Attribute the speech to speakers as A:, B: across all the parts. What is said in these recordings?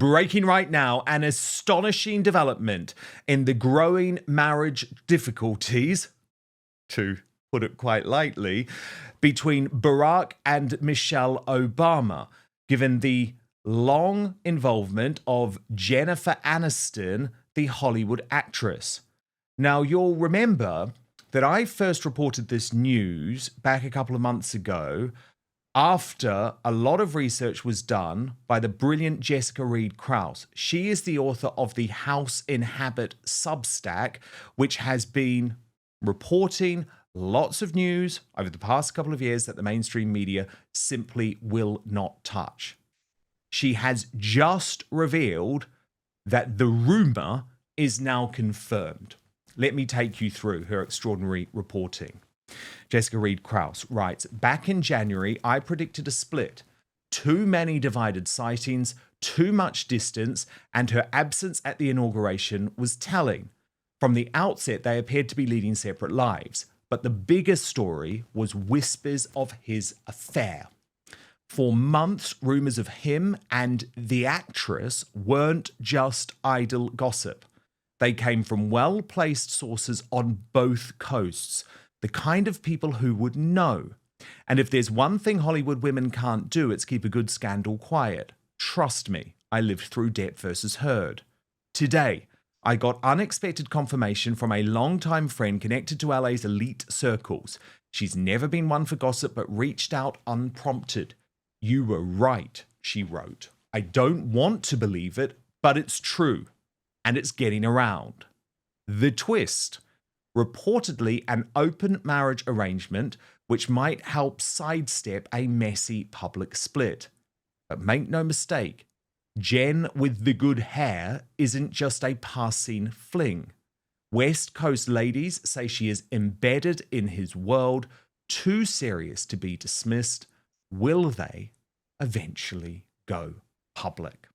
A: Breaking right now, an astonishing development in the growing marriage difficulties, to put it quite lightly, between Barack and Michelle Obama, given the long involvement of Jennifer Aniston, the Hollywood actress. Now, you'll remember that I first reported this news back a couple of months ago after a lot of research was done by the brilliant Jessica Reed Krause. She is the author of the House in Habit Substack, which has been reporting lots of news over the past couple of years that the mainstream media simply will not touch. She has just revealed that the rumor is now confirmed. Let me take you through her extraordinary reporting. Jessica Reed Krause writes, back in January, I predicted a split. Too many divided sightings, too much distance, and her absence at the inauguration was telling. From the outset, they appeared to be leading separate lives. But the biggest story was whispers of his affair. For months, rumors of him and the actress weren't just idle gossip. They came from well-placed sources on both coasts, the kind of people who would know. And if there's one thing Hollywood women can't do, it's keep a good scandal quiet. Trust me, I lived through Depp versus Heard. Today, I got unexpected confirmation from a longtime friend connected to LA's elite circles. She's never been one for gossip, but reached out unprompted. You were right, she wrote. I don't want to believe it, but it's true. And it's getting around. The twist. Reportedly an open marriage arrangement which might help sidestep a messy public split. But make no mistake, Jen with the good hair isn't just a passing fling. West Coast ladies say she is embedded in his world, too serious to be dismissed. Will they eventually go public?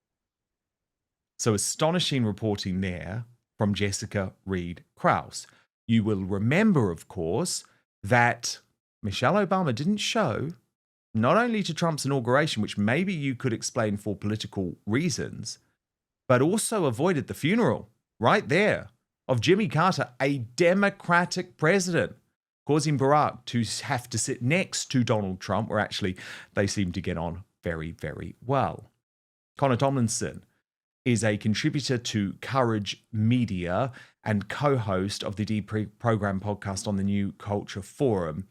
A: So astonishing reporting there from Jessica Reed Krause. You will remember, of course, that Michelle Obama didn't show, not only to Trump's inauguration, which maybe you could explain for political reasons, but also avoided the funeral right there of Jimmy Carter, a Democratic president, causing Barack to have to sit next to Donald Trump, where actually they seem to get on very, very well. Connor Tomlinson is a contributor to Courage Media and co-host of the Deprogrammed podcast on the New Culture Forum.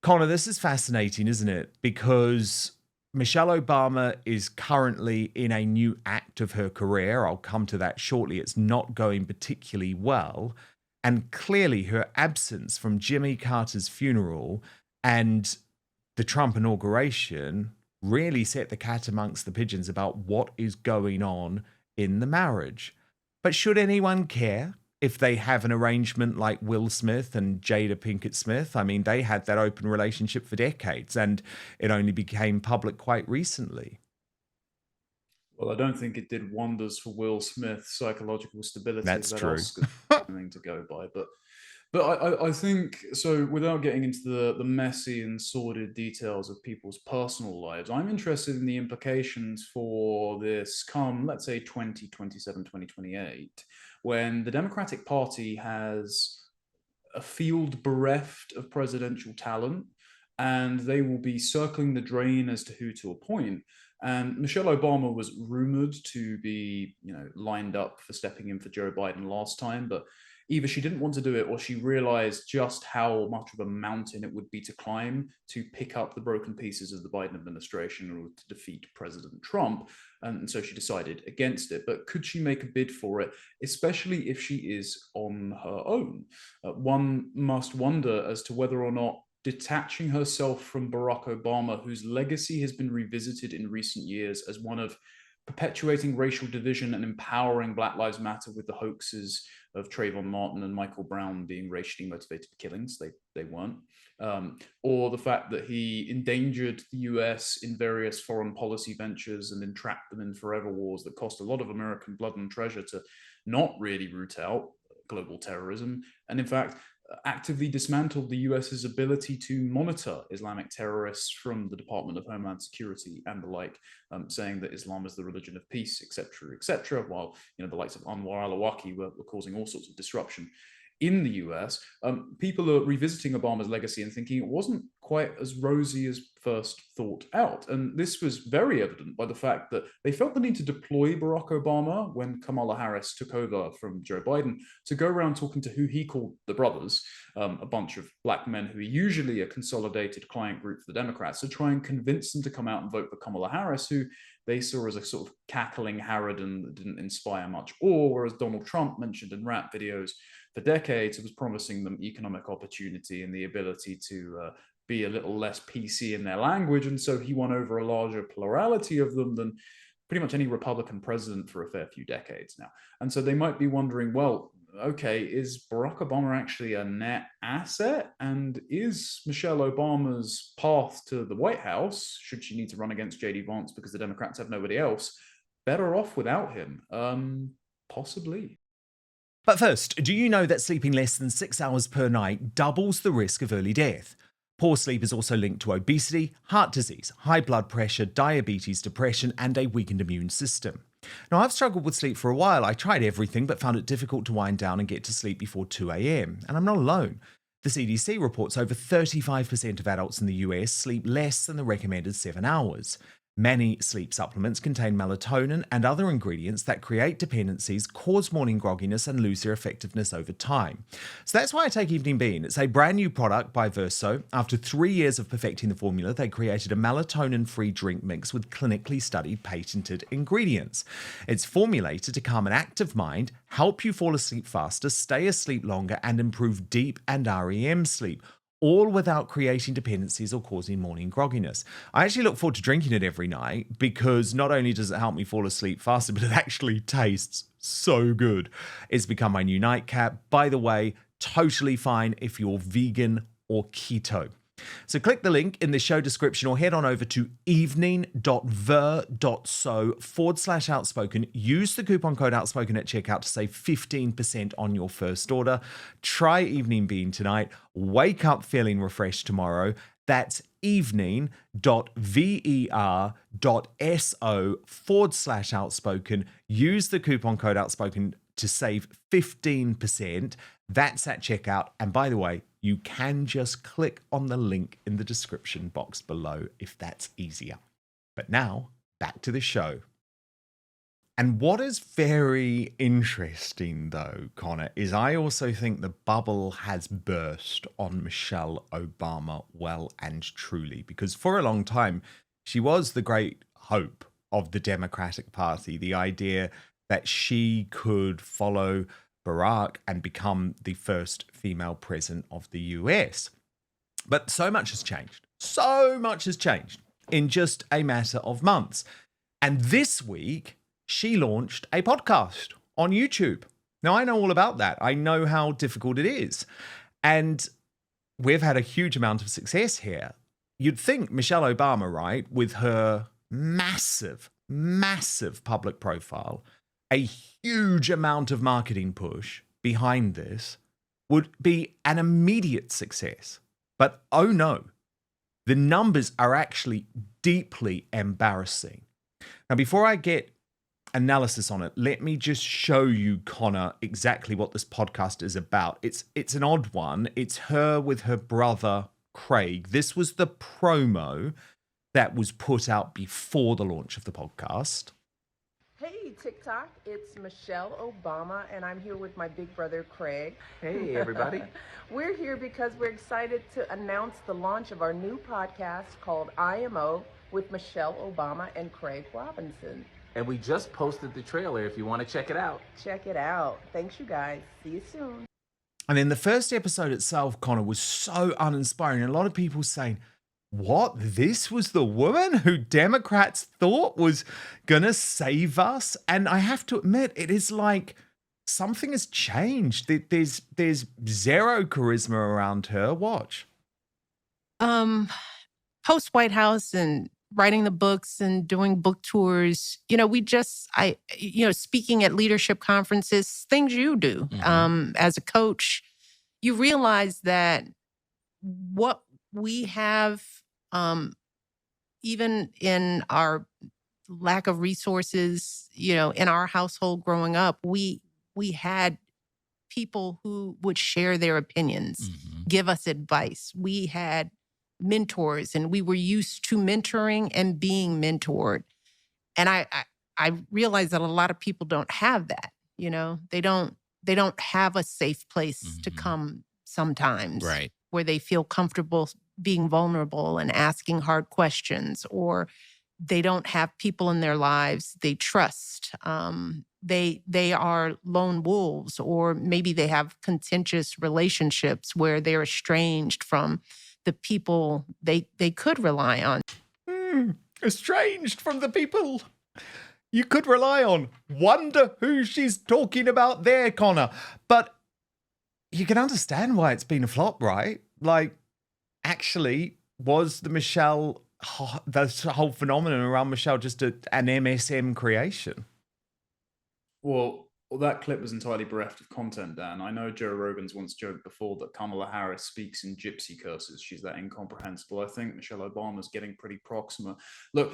A: Connor, this is fascinating, isn't it? Because Michelle Obama is currently in a new act of her career. I'll come to that shortly. It's not going particularly well. And clearly her absence from Jimmy Carter's funeral and the Trump inauguration really set the cat amongst the pigeons about what is going on in the marriage. But should anyone care if they have an arrangement like Will Smith and Jada Pinkett Smith? I mean, they had that open relationship for decades, and it only became public quite recently.
B: Well, I don't think it did wonders for Will Smith's psychological stability.
A: That's true.
B: Oscar thing to go by, but I think, so without getting into the messy and sordid details of people's personal lives, I'm interested in the implications for this come, let's say, 2027, 2028, when the Democratic Party has a field bereft of presidential talent, and they will be circling the drain as to who to appoint. And Michelle Obama was rumored to be, lined up for stepping in for Joe Biden last time, but either she didn't want to do it or she realized just how much of a mountain it would be to climb to pick up the broken pieces of the Biden administration in order to defeat President Trump. And so she decided against it. But could she make a bid for it, especially if she is on her own? One must wonder as to whether or not detaching herself from Barack Obama, whose legacy has been revisited in recent years as one of perpetuating racial division and empowering Black Lives Matter with the hoaxes of Trayvon Martin and Michael Brown being racially motivated killings. They weren't. Or the fact that he endangered the US in various foreign policy ventures and entrapped them in forever wars that cost a lot of American blood and treasure to not really root out global terrorism. And in fact, actively dismantled the US's ability to monitor Islamic terrorists from the Department of Homeland Security and the like, saying that Islam is the religion of peace, etc., while the likes of Anwar al-Awlaki were causing all sorts of disruption in the US. People are revisiting Obama's legacy and thinking it wasn't quite as rosy as first thought out. And this was very evident by the fact that they felt the need to deploy Barack Obama when Kamala Harris took over from Joe Biden to go around talking to who he called the brothers, a bunch of black men who are usually a consolidated client group for the Democrats, to try and convince them to come out and vote for Kamala Harris, who they saw as a sort of cackling harridan that didn't inspire much awe, whereas Donald Trump, mentioned in rap videos for decades, was promising them economic opportunity and the ability to be a little less PC in their language. And so he won over a larger plurality of them than pretty much any Republican president for a fair few decades now. And so they might be wondering, well, okay, is Barack Obama actually a net asset? And is Michelle Obama's path to the White House, should she need to run against J.D. Vance because the Democrats have nobody else, better off without him? Possibly.
A: But first, do you know that sleeping less than 6 hours per night doubles the risk of early death? Poor sleep is also linked to obesity, heart disease, high blood pressure, diabetes, depression, and a weakened immune system. Now, I've struggled with sleep for a while. I tried everything, but found it difficult to wind down and get to sleep before 2 a.m. And I'm not alone. The CDC reports over 35% of adults in the US sleep less than the recommended 7 hours. Many sleep supplements contain melatonin and other ingredients that create dependencies, cause morning grogginess, and lose their effectiveness over time. So that's why I take Evening Bean. It's a brand new product by Verso. After 3 years of perfecting the formula, they created a melatonin-free drink mix with clinically studied patented ingredients. It's formulated to calm an active mind, help you fall asleep faster, stay asleep longer, and improve deep and REM sleep, all without creating dependencies or causing morning grogginess. I actually look forward to drinking it every night because not only does it help me fall asleep faster, but it actually tastes so good. It's become my new nightcap. By the way, totally fine if you're vegan or keto. So click the link in the show description or head on over to evening.ver.so/outspoken. Use the coupon code outspoken at checkout to save 15% on your first order. Try Evening Bean tonight. Wake up feeling refreshed tomorrow. That's evening.ver.so/outspoken. Use the coupon code outspoken to save 15%. That's at checkout. And by the way, you can just click on the link in the description box below if that's easier. But now, back to the show. And what is very interesting, though, Connor, is I also think the bubble has burst on Michelle Obama well and truly, because for a long time, she was the great hope of the Democratic Party, the idea that she could follow Barack and become the first female president of the US. But so much has changed. So much has changed in just a matter of months. And this week, she launched a podcast on YouTube. Now, I know all about that. I know how difficult it is. And we've had a huge amount of success here. You'd think Michelle Obama, right, with her massive public profile, a huge amount of marketing push behind this, would be an immediate success. But oh no, the numbers are actually deeply embarrassing. Now, before I get analysis on it, let me just show you, Connor, exactly what this podcast is about. It's an odd one. It's her with her brother, Craig. This was the promo that was put out before the launch of the podcast.
C: Hey, TikTok, it's Michelle Obama, and I'm here with my big brother, Craig.
D: Hey, everybody.
C: We're here because we're excited to announce the launch of our new podcast called IMO with Michelle Obama and Craig Robinson.
D: And we just posted the trailer if you want to check it out.
C: Check it out. Thanks, you guys. See you soon.
A: And then the first episode itself, Connor, was so uninspiring. A lot of people saying, what? This was the woman who Democrats thought was going to save us? And I have to admit, it is like something has changed. There's zero charisma around her. Watch.
E: Post White House and writing the books and doing book tours, speaking at leadership conferences, things you do as a coach, you realize that what we have, even in our lack of resources, in our household growing up, we had people who would share their opinions, give us advice. We had mentors, and we were used to mentoring and being mentored. And I realize that a lot of people don't have that. They don't have a safe place to come sometimes,
F: Right.
E: where they feel comfortable being vulnerable and asking hard questions, or they don't have people in their lives they trust. They are lone wolves, or maybe they have contentious relationships where they're estranged from the people they could rely on.
A: Estranged from the people you could rely on. Wonder who she's talking about there, Connor. But you can understand why it's been a flop, right? Like, actually, was the whole phenomenon around Michelle just an MSM creation?
B: Well, that clip was entirely bereft of content, Dan. I know Joe Rogan's once joked before that Kamala Harris speaks in gypsy curses. She's that incomprehensible. I think Michelle Obama's getting pretty proximate. Look,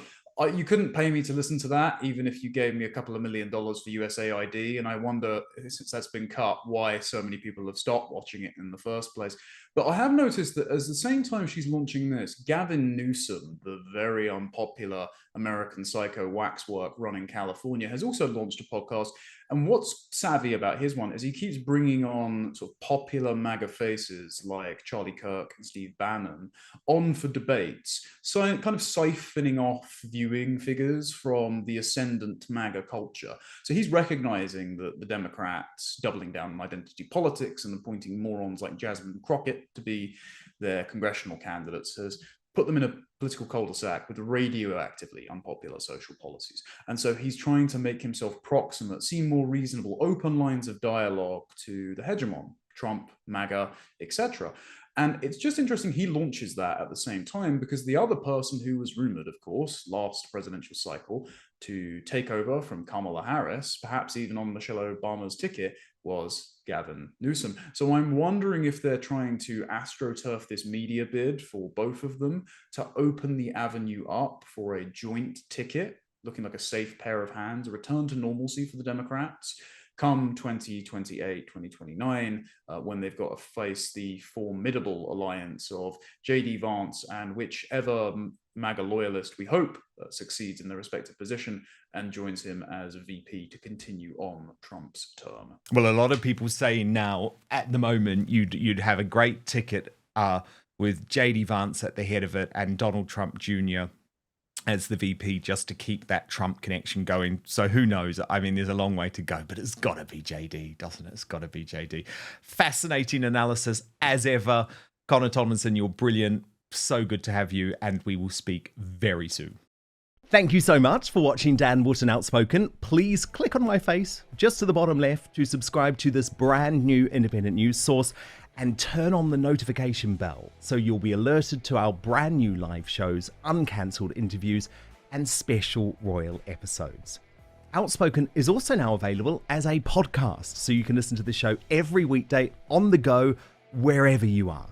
B: you couldn't pay me to listen to that, even if you gave me a couple of $1 million for USAID. And I wonder, since that's been cut, why so many people have stopped watching it in the first place. But I have noticed that at the same time she's launching this, Gavin Newsom, the very unpopular American psycho waxwork running California, has also launched a podcast. And what's savvy about his one is he keeps bringing on sort of popular MAGA faces like Charlie Kirk and Steve Bannon on for debates, so kind of siphoning off viewing figures from the ascendant MAGA culture. So he's recognizing that the Democrats doubling down on identity politics and appointing morons like Jasmine Crockett to be their congressional candidates has put them in a political cul-de-sac with radioactively unpopular social policies. And so he's trying to make himself proximate, seem more reasonable, open lines of dialogue to the hegemon, Trump, MAGA, etc. And it's just interesting he launches that at the same time, because the other person who was rumored, of course, last presidential cycle to take over from Kamala Harris, perhaps even on Michelle Obama's ticket, was Gavin Newsom. So I'm wondering if they're trying to astroturf this media bid for both of them to open the avenue up for a joint ticket, looking like a safe pair of hands, a return to normalcy for the Democrats come 2028, 2029, when they've got to face the formidable alliance of J.D. Vance and whichever MAGA loyalist we hope succeeds in their respective position and joins him as a VP to continue on Trump's term.
A: Well, a lot of people saying now, at the moment, you'd have a great ticket with J.D. Vance at the head of it and Donald Trump Jr. as the VP, just to keep that Trump connection going. So who knows? I mean, there's a long way to go, but it's got to be JD, doesn't it? It's got to be JD. Fascinating analysis as ever. Connor Tomlinson, you're brilliant. So good to have you, and we will speak very soon. Thank you so much for watching Dan Wootton Outspoken. Please click on my face just to the bottom left to subscribe to this brand new independent news source and turn on the notification bell so you'll be alerted to our brand new live shows, uncancelled interviews, and special royal episodes. Outspoken is also now available as a podcast, so you can listen to the show every weekday on the go, wherever you are.